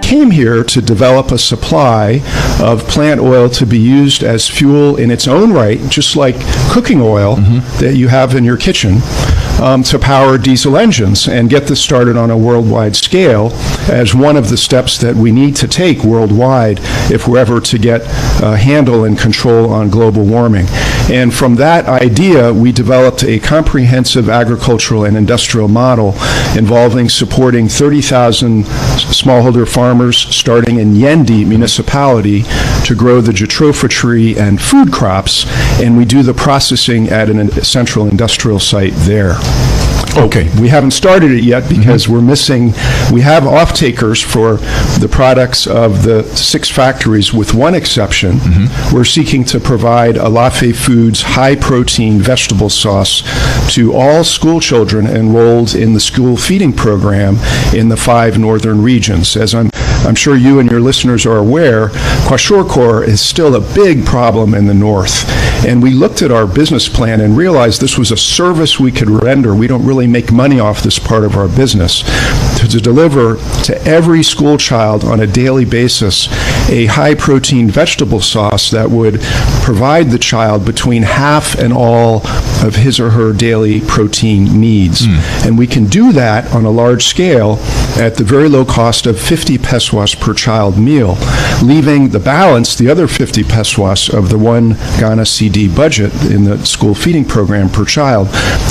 came here to develop a supply of plant oil to be used as fuel in its own right, just like cooking oil that you have in your kitchen, to power diesel engines and get this started on a worldwide scale as one of the steps that we need to take worldwide if we're ever to get a handle and control on global warming. And from that idea, we developed a comprehensive agricultural and industrial model involving supporting 30,000 smallholder farmers starting in Yendi municipality to grow the jatropha tree and food crops, and we do the processing at a central industrial site there. Okay. We haven't started it yet because we have off-takers for the products of the 6 factories with one exception. We're seeking to provide Alafe Foods high-protein vegetable sauce to all school children enrolled in the school feeding program in the 5 northern regions. As I'm sure you and your listeners are aware, kwashiorkor is still a big problem in the north. And we looked at our business plan and realized this was a service we could render. We don't really make money off this part of our business. To deliver to every school child on a daily basis a high-protein vegetable sauce that would provide the child between half and all of his or her daily protein needs. And we can do that on a large scale at the very low cost of 50 pesos per child meal, leaving the balance, the other 50 pesos of the 1 Ghana CD budget in the school feeding program per child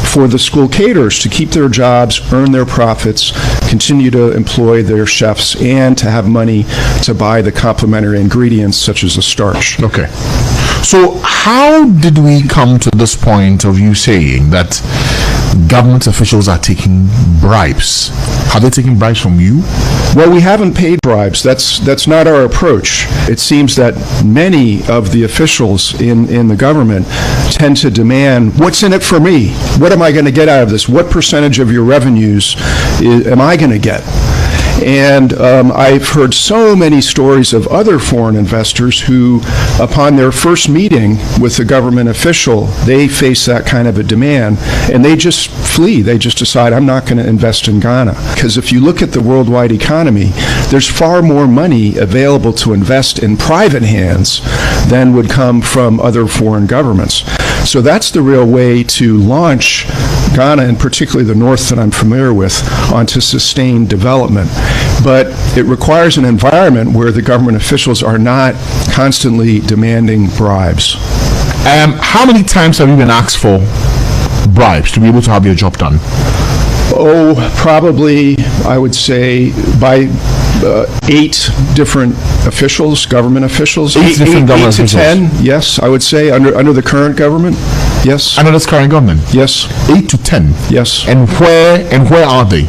for the school caterers to keep their jobs, earn their profits, continue to employ their chefs, and to have money to buy the complementary ingredients such as the starch. Okay. So how did we come to this point of you saying that government officials are taking bribes? Are they taking bribes from you? Well, we haven't paid bribes. That's not our approach. It seems that many of the officials in the government tend to demand, what's in it for me? What am I going to get out of this? What percentage of your revenues am I going to get? And I've heard so many stories of other foreign investors who, upon their first meeting with a government official, they face that kind of a demand, and they just flee. They just decide, I'm not going to invest in Ghana. Because if you look at the worldwide economy, there's far more money available to invest in private hands than would come from other foreign governments. So that's the real way to launch Ghana, and particularly the North that I'm familiar with, onto sustained development. But it requires an environment where the government officials are not constantly demanding bribes. How many times have you been asked for bribes to be able to have your job done? Oh, probably, I would say, by 8 different officials, government officials. 8 different government officials? 8 to 10, yes, I would say, under the current government. Yes. Under this current government? Yes. 8 to 10? Yes. And where are they?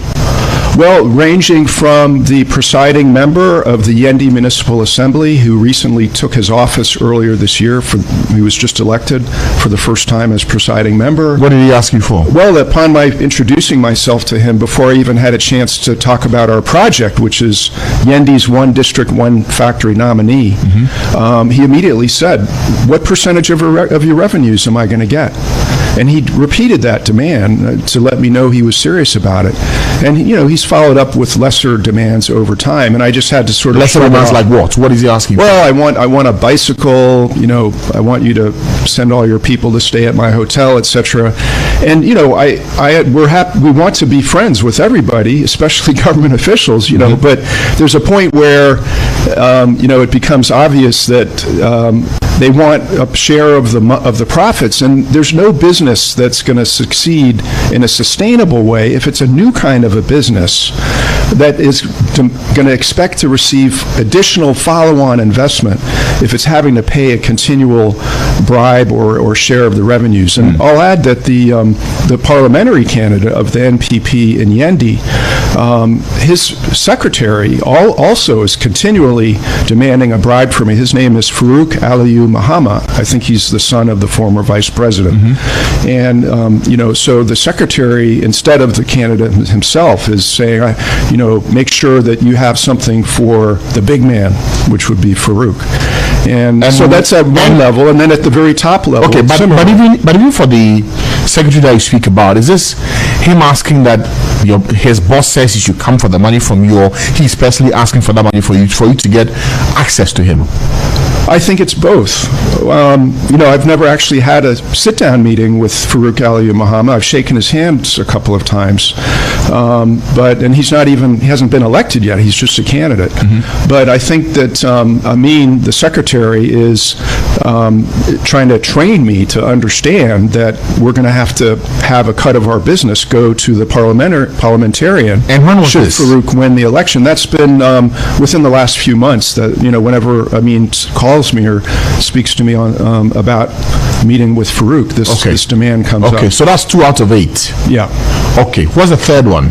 Well, ranging from the presiding member of the Yendi Municipal Assembly, who recently took his office earlier this year. He was just elected for the first time as presiding member. What did he ask you for? Well, upon my introducing myself to him, before I even had a chance to talk about our project, which is Yendi's 1 District, 1 Factory nominee, he immediately said, what percentage of your revenues am I going to get? And he repeated that demand to let me know he was serious about it. And, he's followed up with lesser demands over time, and I just had to sort of... Lesser demands like what? What is he asking for? Well, I want a bicycle, I want you to send all your people to stay at my hotel, etc. And, we're happy, we want to be friends with everybody, especially government officials, but there's a point where, it becomes obvious that they want a share of the profits, and there's no business that's going to succeed in a sustainable way if it's a new kind of a business that is going to expect to receive additional follow-on investment if it's having to pay a continual bribe or share of the revenues. And I'll add that the parliamentary candidate of the NPP in Yendi, his secretary also is continually demanding a bribe from me. His name is Farouk Aliyu Mahama. I think he's the son of the former vice president. And, so the secretary, instead of the candidate himself, is saying, make sure that you have something for the big man, which would be Farouk. And so that's at one level, and then at the very top level. Okay, but even for the secretary that you speak about, is this him asking that his boss says he should come for the money from you, or he's personally asking for that money for you to get access to him? I think it's both. I've never actually had a sit-down meeting with Farouk Ali Muhammad. I've shaken his hands a couple of times, and he hasn't been elected yet. He's just a candidate. But I think that Amin, the secretary, is trying to train me to understand that we're going to have a cut of our business go to the parliamentarian. And when was should this? Farouk win the election? That's been within the last few months. That whenever Amin calls me or speaks to me on about meeting with Farouk, this demand comes up. Okay, so that's 2 out of 8. Yeah. Okay, what's the third one?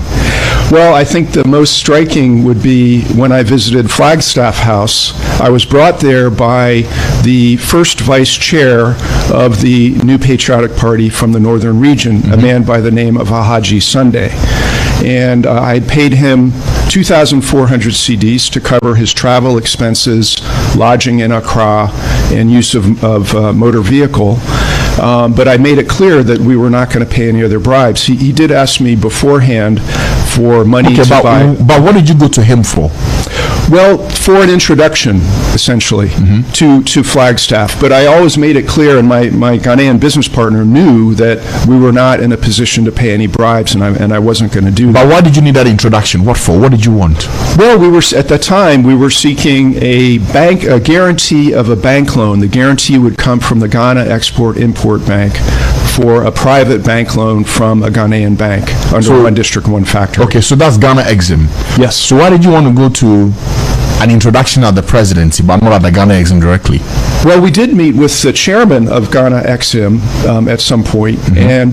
Well, I think the most striking would be when I visited Flagstaff House. I was brought there by the first vice chair of the New Patriotic Party from the Northern Region, a man by the name of Alhaji Sunday. And I had paid him 2,400 cedis to cover his travel expenses, lodging in Accra, and use of motor vehicle. But I made it clear that we were not going to pay any other bribes. He did ask me beforehand for money to buy. But what did you go to him for? Well, for an introduction, essentially, to Flagstaff. But I always made it clear, and my Ghanaian business partner knew that we were not in a position to pay any bribes, and I wasn't going to do that. But why did you need that introduction? What for? What did you want? Well, at the time, we were seeking a guarantee of a bank loan. The guarantee would come from the Ghana Export-Import Bank for a private bank loan from a Ghanaian bank under one district, one factory. Okay, so that's Ghana Exim. Yes. So why did you want to go to an introduction at the presidency, but not at the Ghana Exim directly? Well, we did meet with the chairman of Ghana Exim at some point,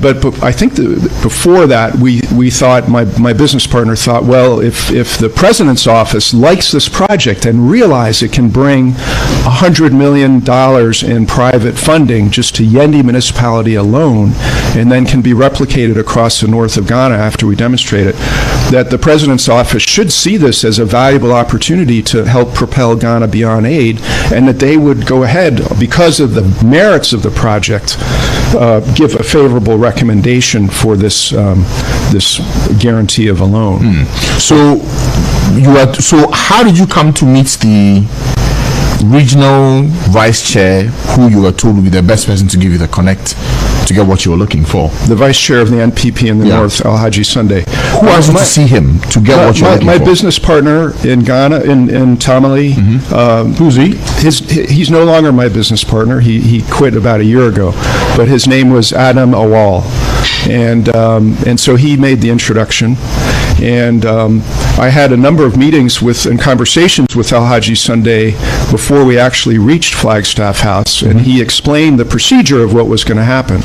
but I think before that we thought, my business partner thought, well, if the president's office likes this project and realize it can bring $100 million in private funding just to Yendi municipality alone, and then can be replicated across the north of Ghana after we demonstrate it, that the president's office should see this as a valuable opportunity to help propel Ghana beyond aid, and that they would go ahead, because of the merits of the project, give a favorable recommendation for this this guarantee of a loan. So how did you come to meet the regional vice chair, who you were told would be the best person to give you the connect to get what you were looking for? The vice chair of the NPP in the North, Alhaji Sunday. Who asked you to see him to get what you were looking for? My business partner in Ghana, in Tamale. Who's he? He's no longer my business partner. He quit about a year ago, but his name was Adam Awal, and so he made the introduction. And I had a number of meetings and conversations with Alhaji Sunday before we actually reached Flagstaff House, and he explained the procedure of what was going to happen.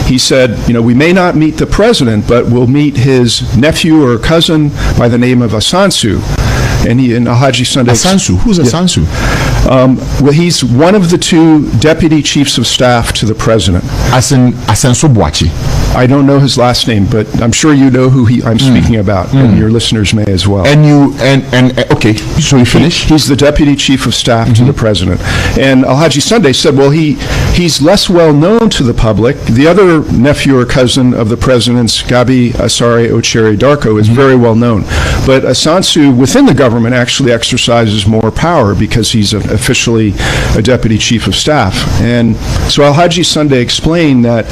He said, we may not meet the president, but we'll meet his nephew or cousin by the name of Asansu. And Alhaji Sunday... Asansu? Who's Asansu? Well, he's one of the 2 deputy chiefs of staff to the president. Asansu Boachi. I don't know his last name, but I'm sure you know who I'm speaking about, and your listeners may as well. Okay, so you finish? He's the deputy chief of staff to the president. And Alhaji Sunday said, well, he's less well known to the public. The other nephew or cousin of the president's, Gabi Asare Ochere Darko, is very well known. But Asansu, within the government, actually exercises more power because he's officially a deputy chief of staff. And so Alhaji Sunday explained that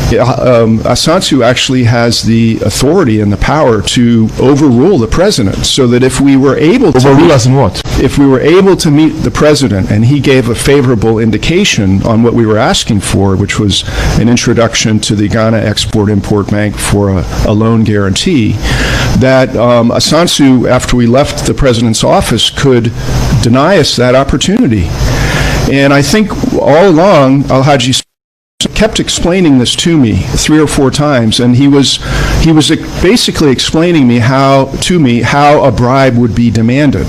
Asansu actually has the authority and the power to overrule the president, so that if we were able to overrule us in what? If we were able to meet the president and he gave a favorable indication on what we were asking for, which was an introduction to the Ghana Export-Import Bank for a loan guarantee, that Asansu, after we left the president's office, could deny us that opportunity. And I think all along, Alhaji kept explaining this to me 3 or 4 times, and he was basically explaining how a bribe would be demanded.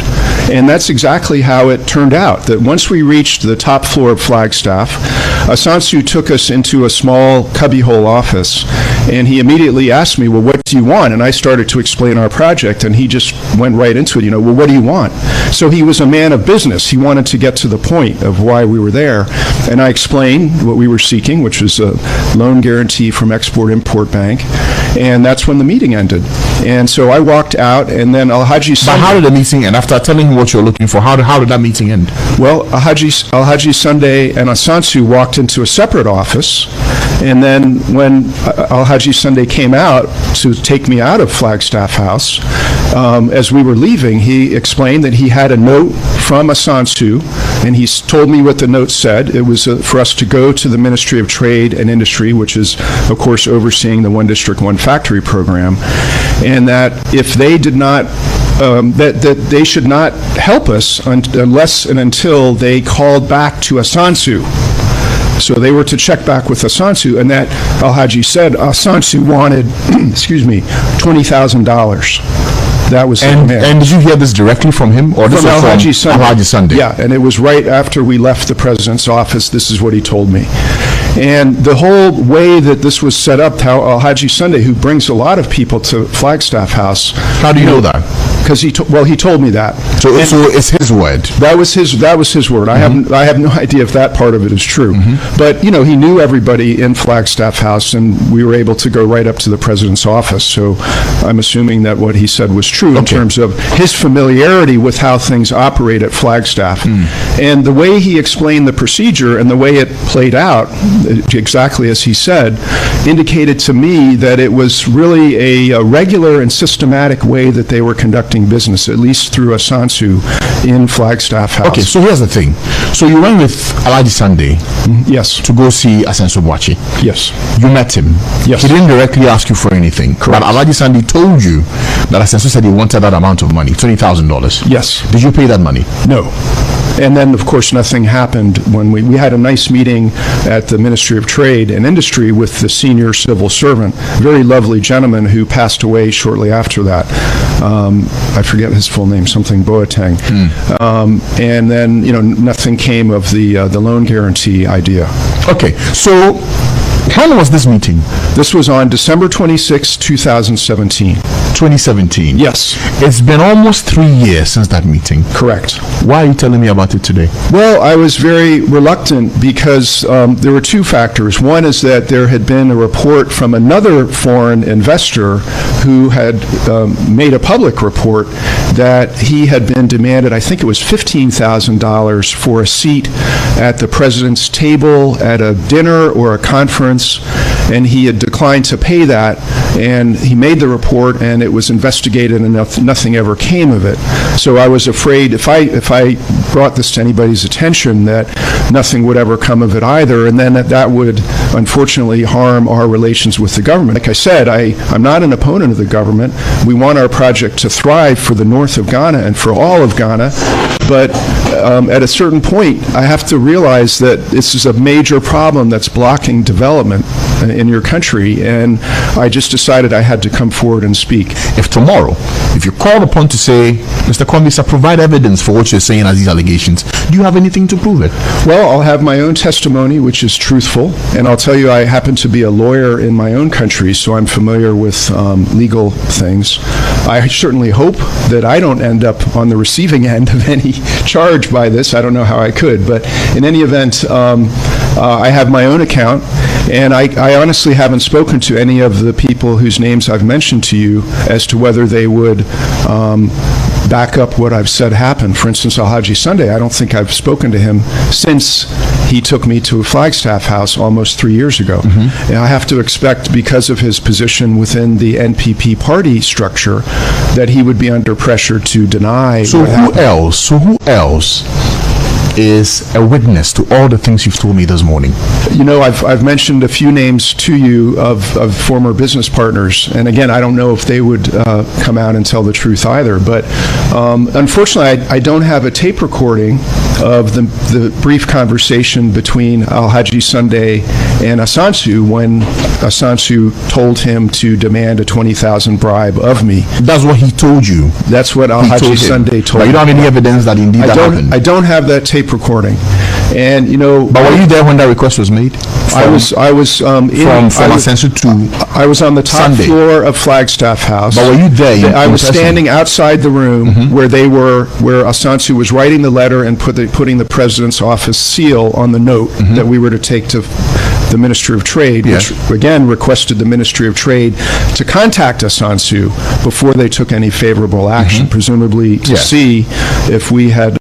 And that's exactly how it turned out, that once we reached the top floor of Flagstaff, Asansu took us into a small cubbyhole office, And he immediately asked me, well, what do you want? And I started to explain our project, and he just went right into it, well, what do you want? So he was a man of business. He wanted to get to the point of why we were there. And I explained what we were seeking, which was a loan guarantee from Export-Import Bank. And that's when the meeting ended. And so I walked out, and then Alhaji Sunday... But how did the meeting end? After telling him what you're looking for, how did that meeting end? Well, Alhaji Sunday and Asansu walked into a separate office, and then when Alhaji Sunday came out to take me out of Flagstaff House, as we were leaving, he explained that he had a note from Asansu, and he told me what the note said. It was for us to go to the Ministry of Trade and Industry, which is, of course, overseeing the One District, One Factory program, and that if they did not that they should not help us unless and until they called back to Asansu. So they were to check back with Asansu, and that Alhaji said Asansu wanted, $20,000. That was and did you hear this directly from him, or this from was Alhaji from Alhaji Sunday? Yeah, and it was right after we left the president's office. This is what he told me. And the whole way that this was set up, how Alhaji Sunday, who brings a lot of people to Flagstaff House. How do you know that? Because he told me that. So it's his word. That was his word. I have no idea if that part of it is true. But he knew everybody in Flagstaff House, and we were able to go right up to the president's office. So I'm assuming that what he said was true in terms of his familiarity with how things operate at Flagstaff. And the way he explained the procedure and the way it played out, exactly as he said, indicated to me that it was really a regular and systematic way that they were conducting business, at least through Asansu in Flagstaff House. Okay, so here's the thing. So you went with Alhaji Sunday yes. to go see Asansu Boakye. Yes. You met him. Yes. He didn't directly ask you for anything. Correct. But Alhaji Sunday told you that Asansu said he wanted that amount of money, $20,000. Yes. Did you pay that money? No. And then, of course, nothing happened when we had a nice meeting at the Ministry of Trade and Industry with the senior civil servant, very lovely gentleman who passed away shortly after that. I forget his full name, something Boateng. And then, nothing came of the loan guarantee idea. Okay, so when was this meeting? This was on December 26, 2017. 2017? Yes. It's been almost 3 years since that meeting. Correct. Why are you telling me about it today? Well, I was very reluctant because there were two factors. One is that there had been a report from another foreign investor who had made a public report that he had been demanded, I think it was $15,000 for a seat at the president's table at a dinner or a conference, and he had declined to pay that, and he made the report, and it was investigated, and nothing ever came of it. So I was afraid if I brought this to anybody's attention that nothing would ever come of it either, and then that would unfortunately harm our relations with the government. Like I said, I'm not an opponent of the government. We want our project to thrive for the north of Ghana and for all of Ghana, but at a certain point, I have to realize that this is a major problem that's blocking development in your country, and I just decided I had to come forward and speak. If tomorrow, if you're called upon to say, Mr. Kwambisa, provide evidence for what you're saying as these allegations, do you have anything to prove it? Well, I'll have my own testimony, which is truthful, and I'll tell you I happen to be a lawyer in my own country, so I'm familiar with legal things. I certainly hope that I don't end up on the receiving end of any charge by this. I don't know how I could, but in any event, I have my own account, and I honestly haven't spoken to any of the people whose names I've mentioned to you as to whether they would back up what I've said happened. For instance, Alhaji Sunday, I don't think I've spoken to him since he took me to a Flagstaff House almost 3 years ago. And I have to expect, because of his position within the NPP party structure, that he would be under pressure to deny. So who else is a witness to all the things you've told me this morning? I've mentioned a few names to you of former business partners, and again, I don't know if they would come out and tell the truth either, but unfortunately, I don't have a tape recording of the brief conversation between Alhaji Sunday and Asansu when Asansu told him to demand a $20,000 bribe of me. That's what he told you? That's what Alhaji Sunday told me. But you don't have any evidence that indeed that happened? I don't have that tape recording. And, you know, But were you there when that request was made? I was from Ascension to I was on the top Sunday. floor of Flagstaff House. But were you there? I in was person? standing outside the room where where Assange was writing the letter and putting the president's office seal on the note that we were to take to the Ministry of Trade, Yes. which again requested the Ministry of Trade to contact Assange before they took any favorable action, presumably to Yes. see if we had